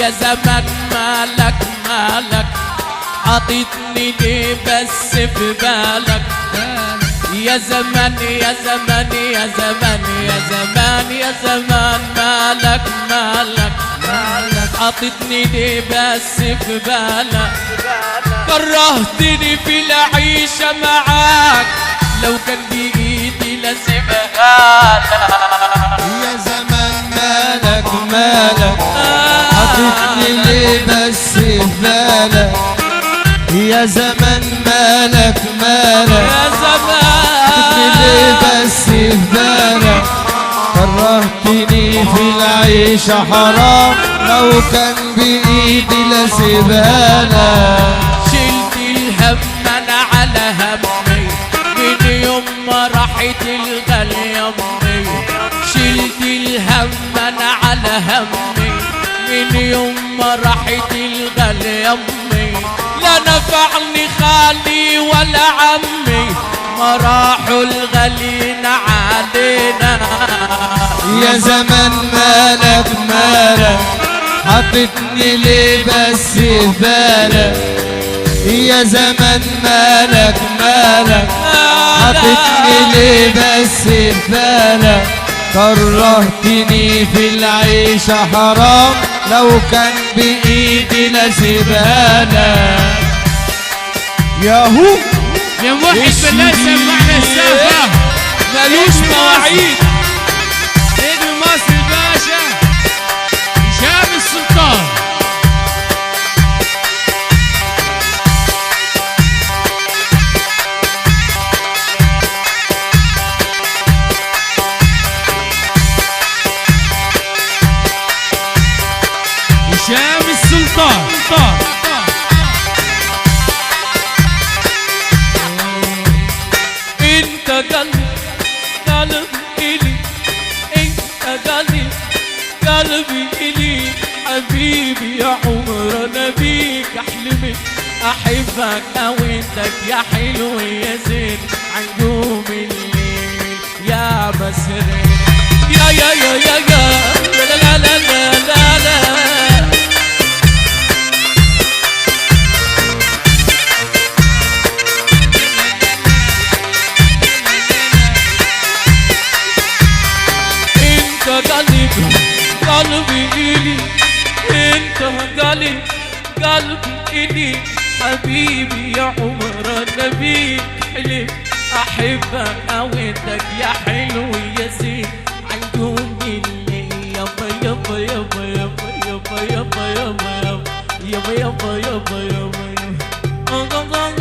يا زمان مالك مالك عطيتني ليه بس في بالك يا زمان يا زمان يا زمان يا زمان يا زمان مالك مالك عطيتني ليه بس في بالك كرهتني في العيشة معاك لو كان بإيدي لسيبها لك يا زمان مالك مالك عطيتني ليه بس في بالك يا زمان مالك مالك يا زمان عطيتني ليه بس في بالك كرهتني في العيشة حرام لو كان بإيدي لسيبها لك شلت الهم انا على همي من يوم ما راحت الغالية امي شلت الهم انا على همي من يوم ما راحت الغالية امي لا نفعني خالي ولا عمي ما راحوا الغالين علينا يا زمان مالك مالك حطيتني ليه بس في بالك يا زمان مالك مالك حطيتني ليه بس في بالك كرهتني في العيشة حرام لو كان بإيدي لسيبها لك ياهو يا موحد بالله سمعنا السافة ملوش مواعيد ابن مصر الباشا هشام السلطان هشام السلطان انت قلب قلب الي انت قلب قلبي الي حبيبي يا عمر انا بيك احلمك احبك اويتك يا حلو يا زين عنقوم الليل يا مسرين يا يا يا يا يا لا لا لا لا لا لا قلبي إلي انت قلبي إلي حبيبي يا عمر النبي حلم احبك اويتك يا حلو يا زين عنقوم الليل يابا يابا يابا يابا يابا يابا يابا يابا يابا يابا يابا يابا